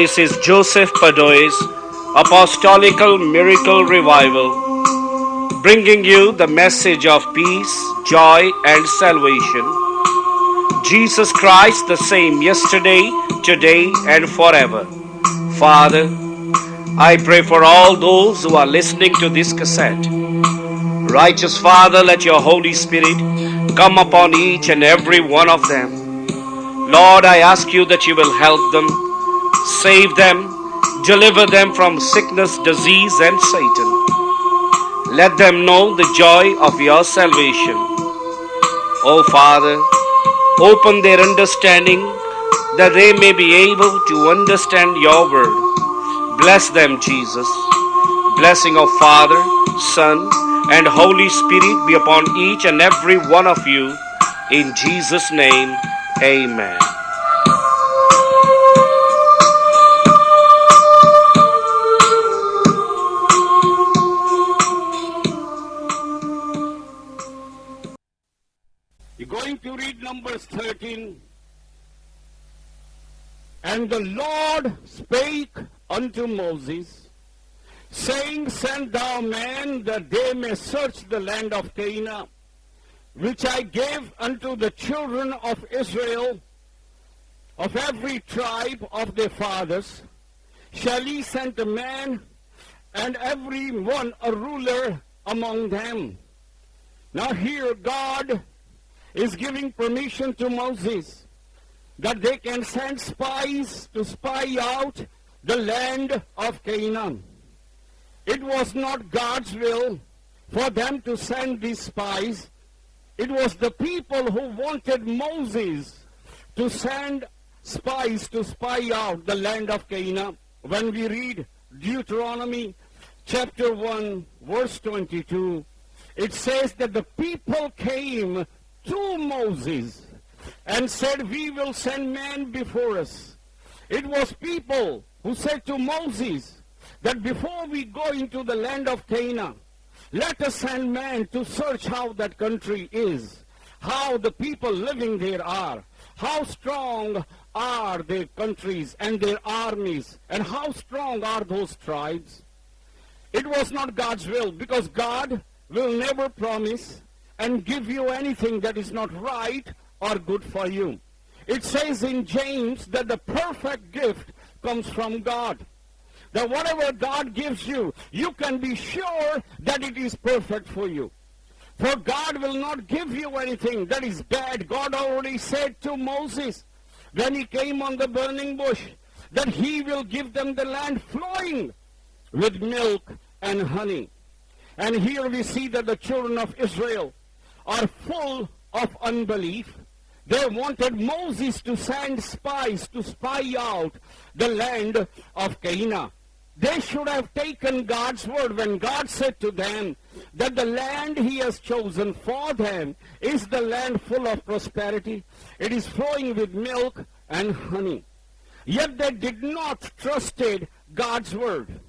This is Joseph Padoy's Apostolical Miracle Revival, bringing you the message of peace, joy, and salvation. Jesus Christ, the same yesterday, today, and forever. Father, I pray for all those who are listening to this cassette. Righteous Father, let your Holy Spirit come upon each and every one of them. Lord, I ask you that you will help them, save them, deliver them from sickness, disease, and Satan. Let them know the joy of your salvation. Oh Father, open their understanding that they may be able to understand your word. Bless them, Jesus. Blessing of Father, Son, and Holy Spirit be upon each and every one of you. In Jesus' name, amen. You're going to read Numbers 13. And the Lord spake unto Moses, saying, Send thou men that they may search the land of Canaan, which I gave unto the children of Israel, of every tribe of their fathers. Shall ye send a man, and every one a ruler among them. Now here God is giving permission to Moses that they can send spies to spy out the land of Canaan. It was not God's will for them to send these spies. It was the people who wanted Moses to send spies to spy out the land of Canaan. When we read Deuteronomy chapter 1, verse 22, it says that the people came to Moses and said, We will send men before us. It was people who said to Moses that before we go into the land of Canaan, let us send men to search how that country is, how the people living there are, how strong are their countries and their armies, and how strong are those tribes. It was not God's will, because God will never promise and give you anything that is not right or good for you. It says in James that the perfect gift comes from God. That whatever God gives you, you can be sure that it is perfect for you. For God will not give you anything that is bad. God already said to Moses when he came on the burning bush that he will give them the land flowing with milk and honey. And here we see that the children of Israel are full of unbelief. They wanted Moses to send spies to spy out the land of Canaan. They should have taken God's word when God said to them that the land he has chosen for them is the land full of prosperity. It is flowing with milk and honey. Yet they did not trusted God's word.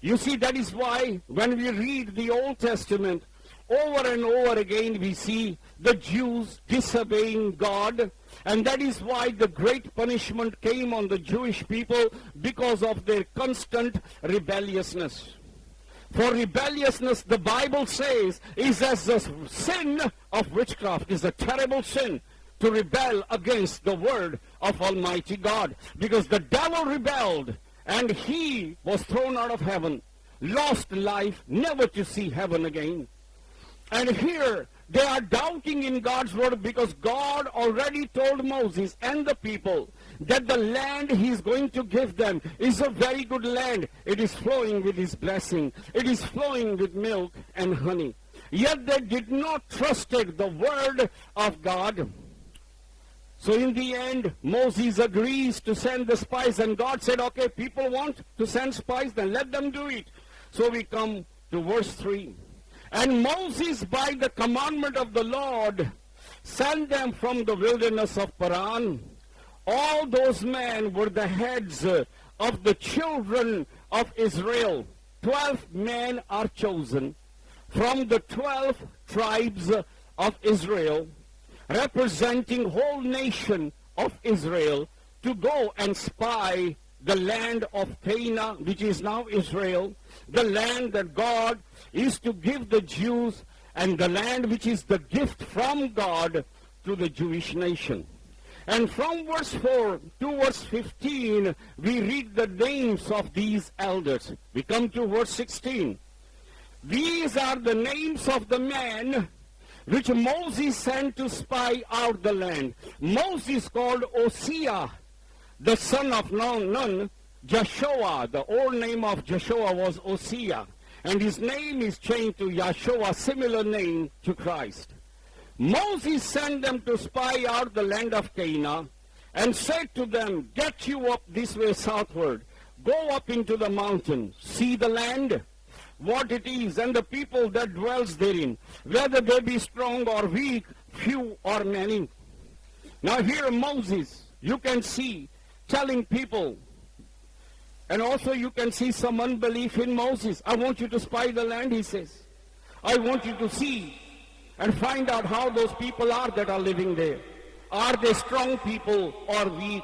You see, that is why when we read the Old Testament, over and over again we see the Jews disobeying God, and that is why the great punishment came on the Jewish people because of their constant rebelliousness. For rebelliousness, the Bible says, is as the sin of witchcraft, is a terrible sin to rebel against the word of Almighty God. Because the devil rebelled, and he was thrown out of heaven, lost life, never to see heaven again. And here they are doubting in God's word because God already told Moses and the people that the land he is going to give them is a very good land. It is flowing with his blessing. It is flowing with milk and honey. Yet they did not trusted the word of God. So in the end, Moses agrees to send the spies, and God said, okay, people want to send spies, then let them do it. So we come to verse 3. And Moses, by the commandment of the Lord, sent them from the wilderness of Paran. All those men were the heads of the children of Israel. 12 men are chosen from the 12 tribes of Israel, representing whole nation of Israel, to go and spy the land of Canaan, which is now Israel, the land that God is to give the Jews, and the land which is the gift from God to the Jewish nation. And from verse 4 to verse 15, we read the names of these elders. We come to verse 16. These are the names of the men which Moses sent to spy out the land. Moses called Hosea, the son of Nun, Joshua. The old name of Joshua was Hosea, and his name is changed to Yahshua, similar name to Christ. Moses sent them to spy out the land of Canaan and said to them, get you up this way southward, go up into the mountain, see the land, what it is, and the people that dwells therein, whether they be strong or weak, few or many. Now here Moses, you can see, telling people, and also you can see some unbelief in Moses. I want you to spy the land, he says. I want you to see and find out how those people are that are living there. Are they strong people or weak?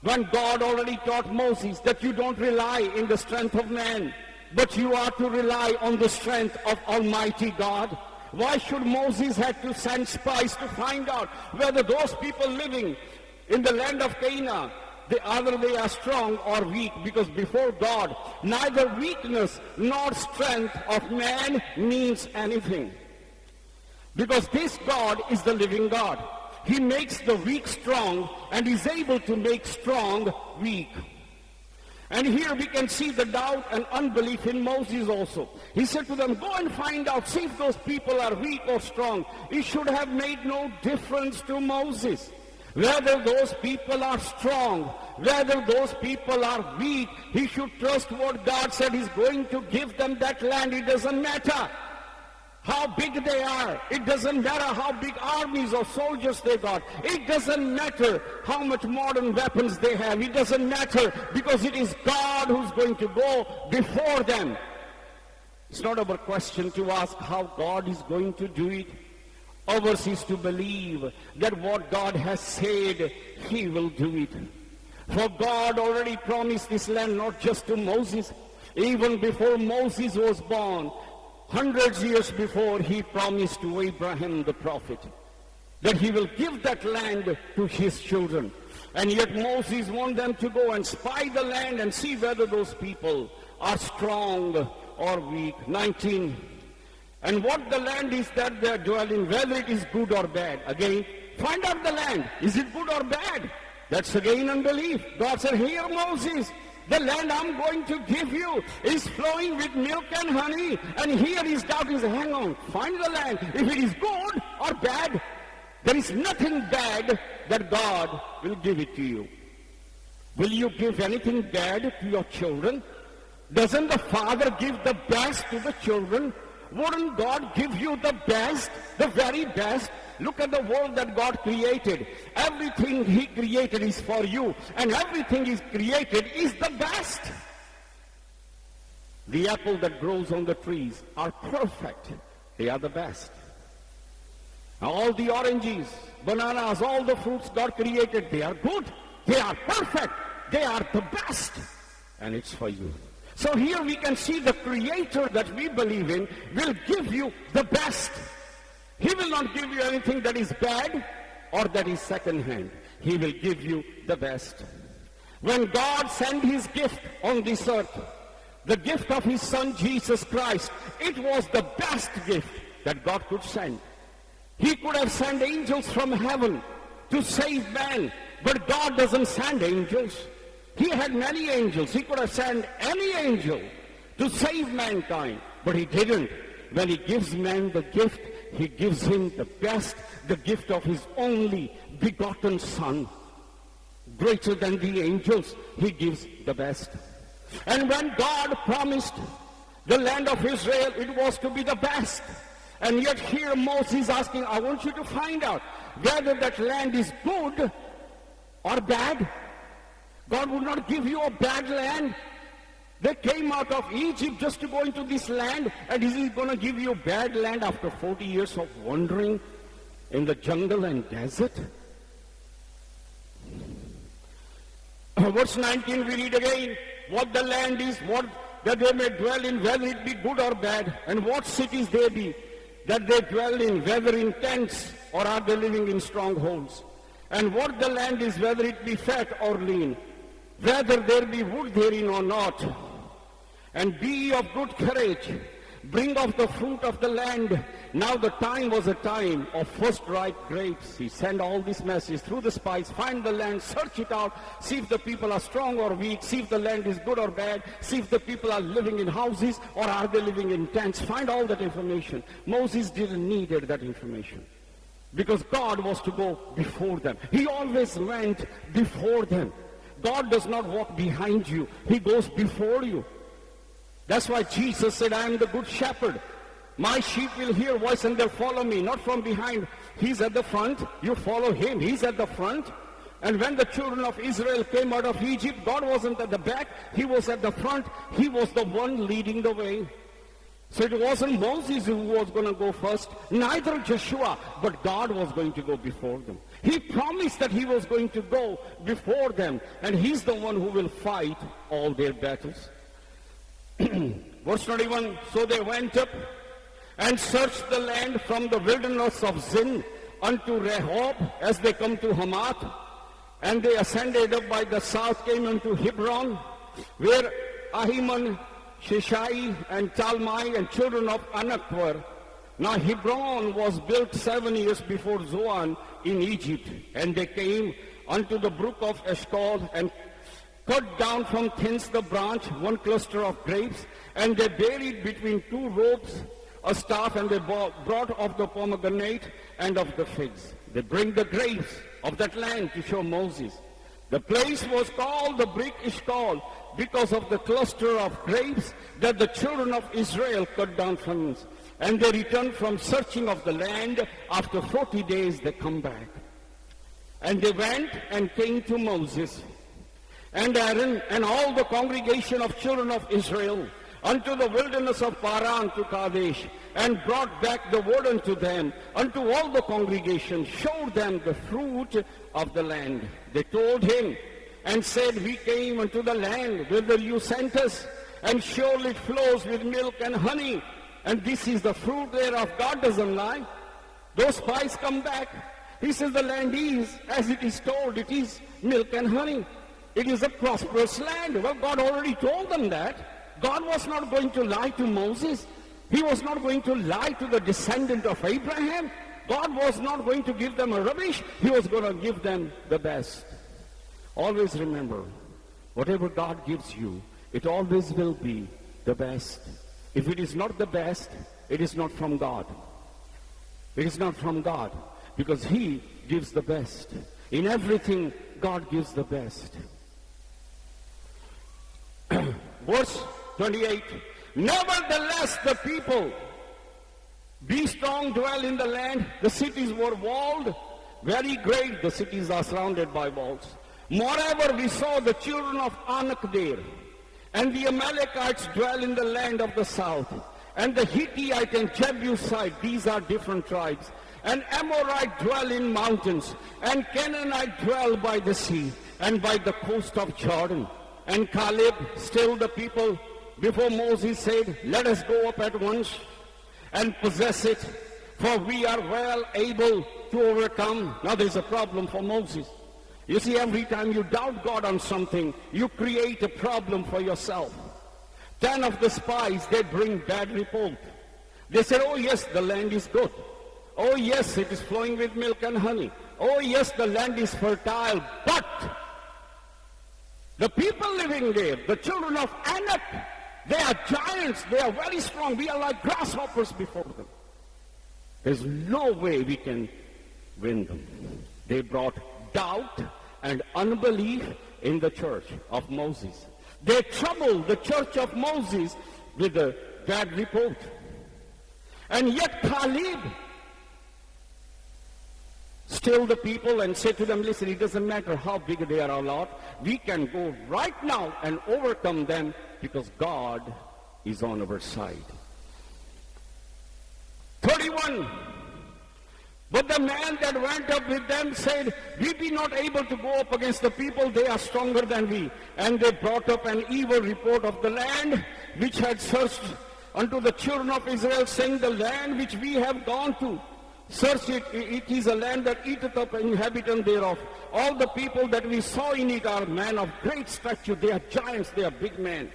When God already taught Moses that you don't rely in the strength of man, but you are to rely on the strength of Almighty God. Why should Moses have to send spies to find out whether those people living in the land of Canaan, either they are strong or weak? Because before God, neither weakness nor strength of man means anything. Because this God is the living God. He makes the weak strong and is able to make strong weak. And here we can see the doubt and unbelief in Moses also. He said to them, go and find out, see if those people are weak or strong. It should have made no difference to Moses whether those people are strong, whether those people are weak. He should trust what God said. He's going to give them that land. It doesn't matter how big they are. It doesn't matter how big armies or soldiers they got. It doesn't matter how much modern weapons they have. It doesn't matter, because it is God who's going to go before them. It's not our question to ask how God is going to do it. Ours is to believe that what God has said, He will do it. For God already promised this land not just to Moses. Even before Moses was born, hundreds of years before, He promised to Abraham the prophet that He will give that land to his children. And yet Moses wanted them to go and spy the land and see whether those people are strong or weak. 19. And what the land is that they are dwelling, whether it is good or bad. Again, find out the land. Is it good or bad? That's again unbelief. God said, here Moses, the land I'm going to give you is flowing with milk and honey. And here his doubt is, hang on, find the land. If it is good or bad, there is nothing bad that God will give it to you. Will you give anything bad to your children? Doesn't the Father give the best to the children? Wouldn't God give you the best, the very best? Look at the world that God created. Everything He created is for you, and everything He created is the best. The apple that grows on the trees are perfect. They are the best. All the oranges, bananas, all the fruits God created, they are good. They are perfect. They are the best. And it's for you. So here we can see the Creator that we believe in will give you the best. He will not give you anything that is bad or that is second-hand. He will give you the best. When God sent His gift on this earth, the gift of His Son Jesus Christ, it was the best gift that God could send. He could have sent angels from heaven to save man, but God doesn't send angels. He had many angels. He could have sent any angel to save mankind, but He didn't. When He gives man the gift, He gives him the best, the gift of His only begotten Son. Greater than the angels, He gives the best. And when God promised the land of Israel, it was to be the best. And yet here Moses is asking, I want you to find out whether that land is good or bad. God would not give you a bad land. They came out of Egypt just to go into this land, and is He going to give you bad land after 40 years of wandering in the jungle and desert? Verse 19 we read again, what the land is, what that they may dwell in, whether it be good or bad, and what cities they be, that they dwell in, whether in tents or are they living in strongholds. And what the land is, whether it be fat or lean, whether there be wood therein or not. And be ye of good courage, bring of the fruit of the land. Now the time was a time of first ripe grapes. He sent all these messages through the spies, find the land, search it out, see if the people are strong or weak, see if the land is good or bad, see if the people are living in houses or are they living in tents. Find all that information. Moses didn't need that information because God was to go before them. He always went before them. God does not walk behind you. He goes before you. That's why Jesus said, I am the good shepherd. My sheep will hear voice and they'll follow me, not from behind. He's at the front. You follow him. He's at the front. And when the children of Israel came out of Egypt, God wasn't at the back. He was at the front. He was the one leading the way. So it wasn't Moses who was going to go first, neither Joshua, but God was going to go before them. He promised that he was going to go before them, and he's the one who will fight all their battles. Verse 21, so they went up and searched the land from the wilderness of Zin unto Rehob as they come to Hamath. And they ascended up by the south, came unto Hebron, where Ahiman, Sheshai, and Talmai, and children of Anak were. Now Hebron was built 7 years before Zoan in Egypt. And they came unto the brook of Eshcol, and cut down from thence the branch, one cluster of grapes, and they buried between two ropes a staff, and they brought of the pomegranate and of the figs. They bring the grapes of that land to show Moses. The place was called the brook Eshcol because of the cluster of grapes that the children of Israel cut down from us. And they returned from searching of the land. After 40 days they come back. And they went and came to Moses and Aaron and all the congregation of children of Israel unto the wilderness of Paran to Kadesh, and brought back the word unto them, unto all the congregation, showed them the fruit of the land. They told him and said, we came unto the land whither you sent us, and surely it flows with milk and honey, and this is the fruit thereof. God doesn't lie. Those spies come back. He says the land is, as it is told, it is milk and honey. It is a prosperous land. Well, God already told them that. God was not going to lie to Moses. He was not going to lie to the descendant of Abraham. God was not going to give them a rubbish. He was going to give them the best. Always remember, whatever God gives you, it always will be the best. If it is not the best, it is not from God. It is not from God, because He gives the best. In everything, God gives the best. Verse 28, nevertheless the people, be strong, dwell in the land. The cities were walled, very great. The cities are surrounded by walls. Moreover, we saw the children of Anak there, and the Amalekites dwell in the land of the south, and the Hittite and Jebusite, these are different tribes, and Amorite dwell in mountains, and Canaanite dwell by the sea, and by the coast of Jordan. And Caleb still the people before Moses said, let us go up at once and possess it, for we are well able to overcome. Now there's a problem for Moses. You see, every time you doubt God on something, you create a problem for yourself. 10 of the spies, they bring bad report. They said, oh yes, the land is good. Oh yes, it is flowing with milk and honey. Oh yes, the land is fertile, but the people living there, the children of Anak, they are giants, they are very strong. We are like grasshoppers before them. There's no way we can win them. They brought doubt and unbelief in the church of Moses. They troubled the church of Moses with a bad report. And yet Caleb still the people and say to them, listen, it doesn't matter how big they are or not. We can go right now and overcome them because God is on our side. 31. But the man that went up with them said, we be not able to go up against the people, they are stronger than we. And they brought up an evil report of the land which had searched unto the children of Israel, saying, the land which we have gone to, search it, it is a land that eateth up an inhabitant thereof. All the people that we saw in it are men of great stature, they are giants, they are big men.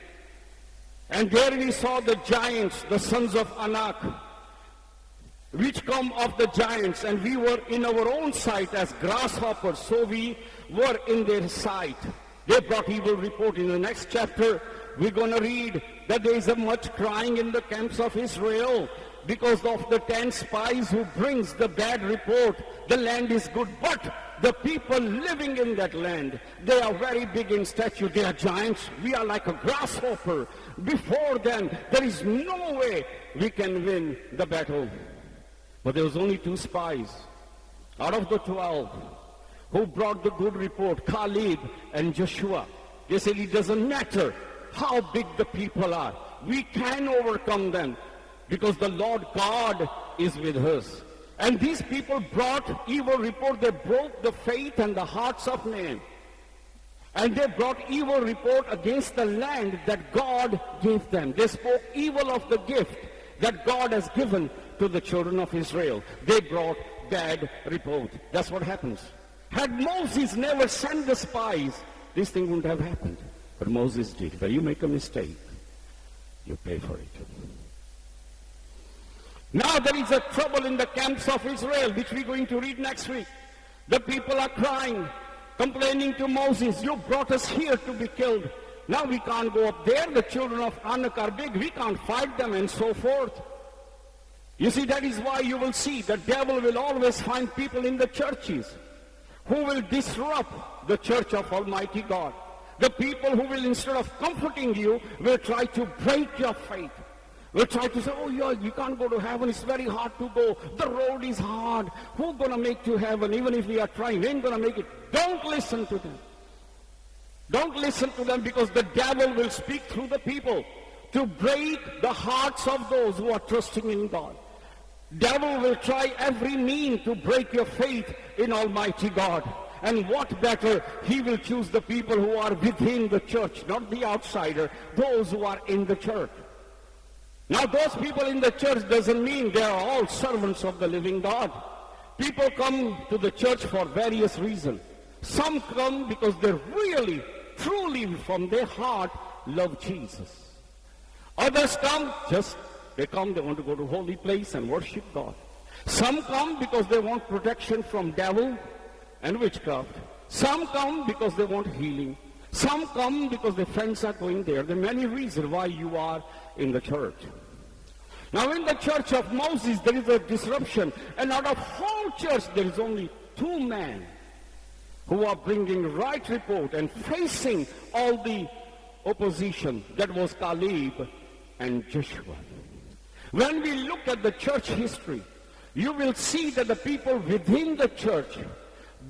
And there we saw the giants, the sons of Anak, which come of the giants, and we were in our own sight as grasshoppers, so we were in their sight. They brought evil report. In the next chapter, we're going to read that there is a much crying in the camps of Israel because of the 10 spies who brings the bad report. The land is good, but the people living in that land, they are very big in stature. They are giants. We are like a grasshopper. Before them, there is no way we can win the battle. But there was only 2 spies out of the 12 who brought the good report, Caleb and Joshua. They said it doesn't matter how big the people are. We can overcome them because the Lord God is with us. And these people brought evil report. They broke the faith and the hearts of men. And they brought evil report against the land that God gave them. They spoke evil of the gift that God has given to the children of Israel. They brought bad report. That's what happens. Had Moses never sent the spies, this thing wouldn't have happened. But Moses did. When you make a mistake, you pay for it. Now there is a trouble in the camps of Israel, which we're going to read next week. The people are crying, complaining to Moses, you brought us here to be killed. Now we can't go up there. The children of Anak are big. We can't fight them and so forth. You see, that is why you will see the devil will always find people in the churches who will disrupt the church of Almighty God. The people who will, instead of comforting you, will try to break your faith. Will try to say, oh yeah, you can't go to heaven, it's very hard to go. The road is hard. Who's going to make to heaven? Even if we are trying, we ain't going to make it. Don't listen to them. Don't listen to them, because the devil will speak through the people to break the hearts of those who are trusting in God. Devil will try every mean to break your faith in Almighty God. And what better, he will choose the people who are within the church, not the outsider, those who are in the church. Now those people in the church doesn't mean they are all servants of the living God. People come to the church for various reasons. Some come because they really, truly from their heart love Jesus. Others come they want to go to holy place and worship God. Some come because they want protection from devil and witchcraft. Some come because they want healing. Some come because their friends are going there. There are many reasons why you are in the church. Now in the church of Moses there is a disruption, and out of whole church there is only 2 men who are bringing right report and facing all the opposition. That was Caleb and Joshua. When we look at the church history, you will see that the people within the church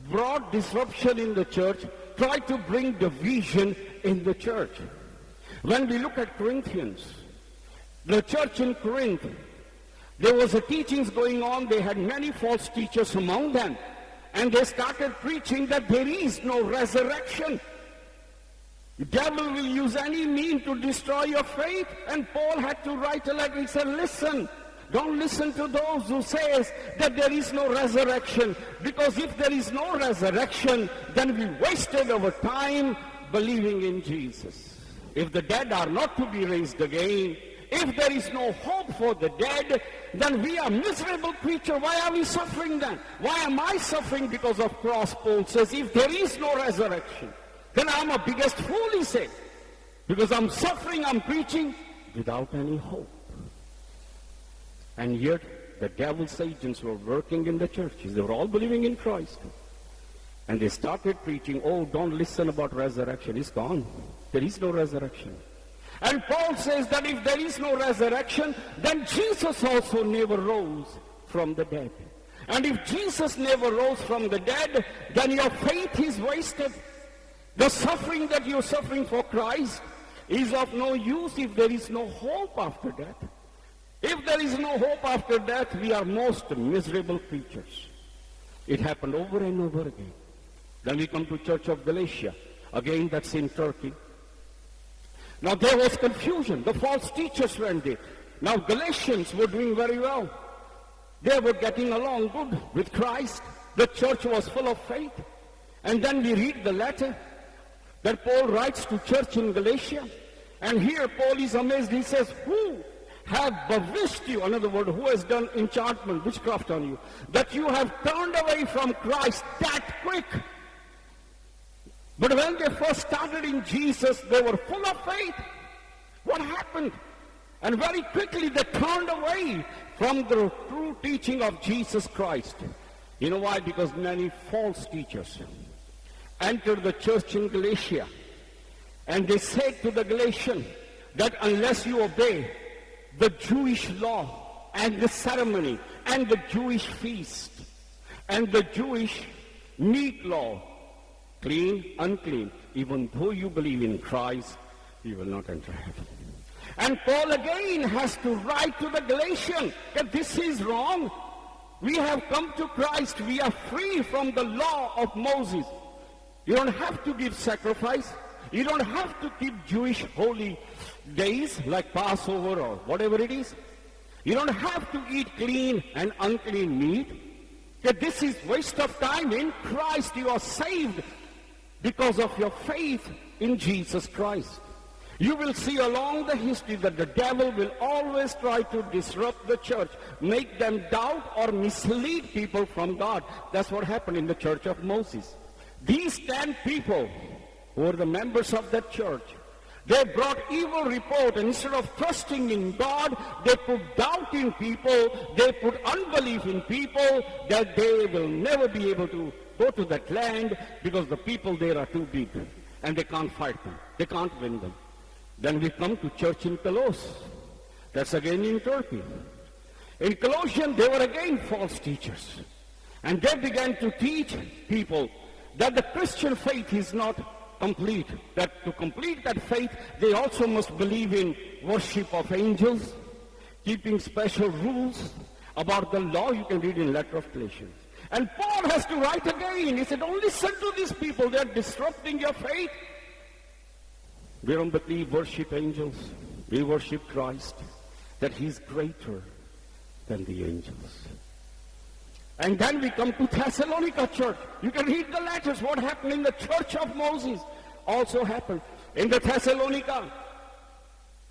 brought disruption in the church, tried to bring division in the church. When we look at Corinthians, the church in Corinth, there was a teachings going on. They had many false teachers among them, and they started preaching that there is no resurrection. The devil will use any mean to destroy your faith. And Paul had to write a letter. He said, listen, don't listen to those who says that there is no resurrection. Because if there is no resurrection, then we wasted our time believing in Jesus. If the dead are not to be raised again, if there is no hope for the dead, then we are miserable creatures. Why are we suffering then? Why am I suffering because of cross? Paul says, if there is no resurrection, then I'm a biggest fool, he said. Because I'm suffering, I'm preaching without any hope. And yet, the devil's agents were working in the churches. They were all believing in Christ. And they started preaching, oh, don't listen about resurrection. It's gone. There is no resurrection. And Paul says that if there is no resurrection, then Jesus also never rose from the dead. And if Jesus never rose from the dead, then your faith is wasted. The suffering that you're suffering for Christ is of no use if there is no hope after death. If there is no hope after death, we are most miserable creatures. It happened over and over again. Then we come to Church of Galatia. Again, that's in Turkey. Now there was confusion. The false teachers went there. Now Galatians were doing very well. They were getting along good with Christ. The church was full of faith. And then we read the letter that Paul writes to church in Galatia. And here Paul is amazed. He says, who have bewitched you? In other words, who has done enchantment, witchcraft on you, that you have turned away from Christ that quick? But when they first started in Jesus, they were full of faith. What happened? And very quickly they turned away from the true teaching of Jesus Christ. You know why? Because many false teachers entered the church in Galatia. And they said to the Galatians that unless you obey the Jewish law and the ceremony and the Jewish feast and the Jewish meat law, clean, unclean, even though you believe in Christ, you will not enter heaven. And Paul again has to write to the Galatians that this is wrong. We have come to Christ. We are free from the law of Moses. You don't have to give sacrifice. You don't have to keep Jewish holy days like Passover or whatever it is. You don't have to eat clean and unclean meat. That this is waste of time. In Christ you are saved because of your faith in Jesus Christ. You will see along the history that the devil will always try to disrupt the church, make them doubt or mislead people from God. That's what happened in the church of Moses. These 10 people who were the members of that church, they brought evil report, and instead of trusting in God, they put doubt in people, they put unbelief in people, that they will never be able to go to that land because the people there are too big and they can't fight them, they can't win them. Then we come to church in Colossus. That's again in Turkey. In Colossians, they were again false teachers. And they began to teach people that the Christian faith is not complete. That to complete that faith, they also must believe in worship of angels, keeping special rules about the law. You can read in letter of Galatians. And Paul has to write again. He said, don't listen to these people. They are disrupting your faith. We don't believe worship angels. We worship Christ, that he is greater than the angels. And then we come to Thessalonica church. You can read the letters. What happened in the church of Moses also happened in the Thessalonica.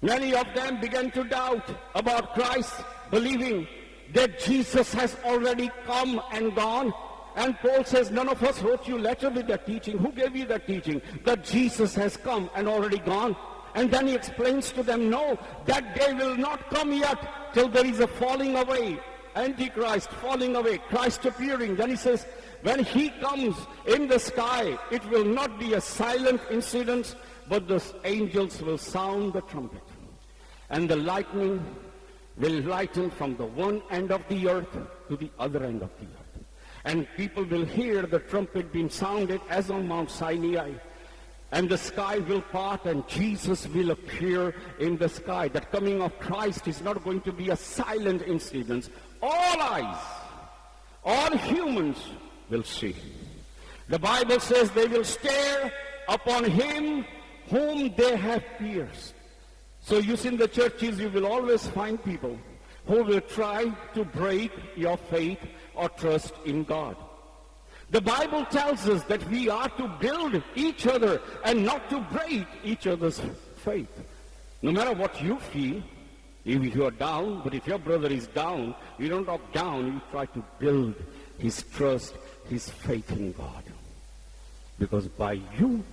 Many of them began to doubt about Christ, believing that Jesus has already come and gone. And Paul says, none of us wrote you letter with that teaching. Who gave you that teaching? That Jesus has come and already gone. And then he explains to them, no, that day will not come yet till there is a falling away. Antichrist falling away, Christ appearing. Then he says, when he comes in the sky, it will not be a silent incident, but the angels will sound the trumpet. And the lightning will lighten from the one end of the earth to the other end of the earth. And people will hear the trumpet being sounded as on Mount Sinai. And the sky will part and Jesus will appear in the sky. That coming of Christ is not going to be a silent incident. All eyes, all humans will see. The Bible says they will stare upon him whom they have pierced. So you see in the churches you will always find people who will try to break your faith or trust in God. The Bible tells us that we are to build each other and not to break each other's faith. No matter what you feel, if you are down, but if your brother is down, you don't talk down, you try to build his trust, his faith in God. Because by you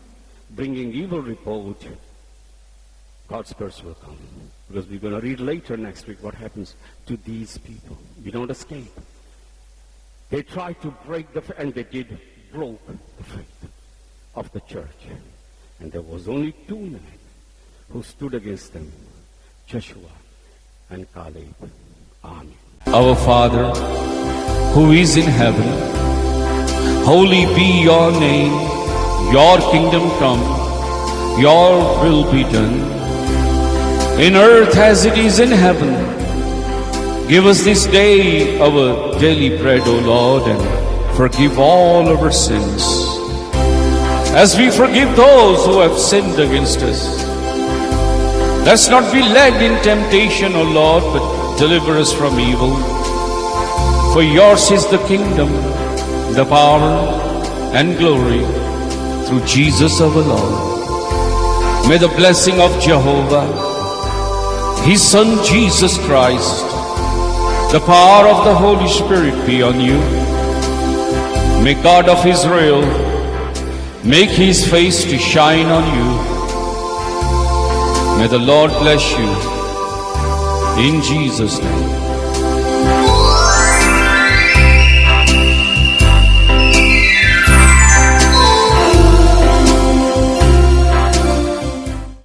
bringing evil report, God's curse will come. Because we're going to read later next week what happens to these people. We don't escape. They tried to break the faith, and they did broke the faith of the church. And there was only 2 men who stood against them, Joshua and Caleb. Amen. Our Father, who is in heaven, holy be your name, your kingdom come, your will be done, in earth as it is in heaven. Give us this day our daily bread, O Lord, and forgive all our sins, as we forgive those who have sinned against us. Let's not be led in temptation, O Lord, but deliver us from evil. For yours is the kingdom, the power, and glory, through Jesus our Lord. May the blessing of Jehovah, His Son Jesus Christ, the power of the Holy Spirit be on you. May God of Israel make His face to shine on you. May the Lord bless you in Jesus' name.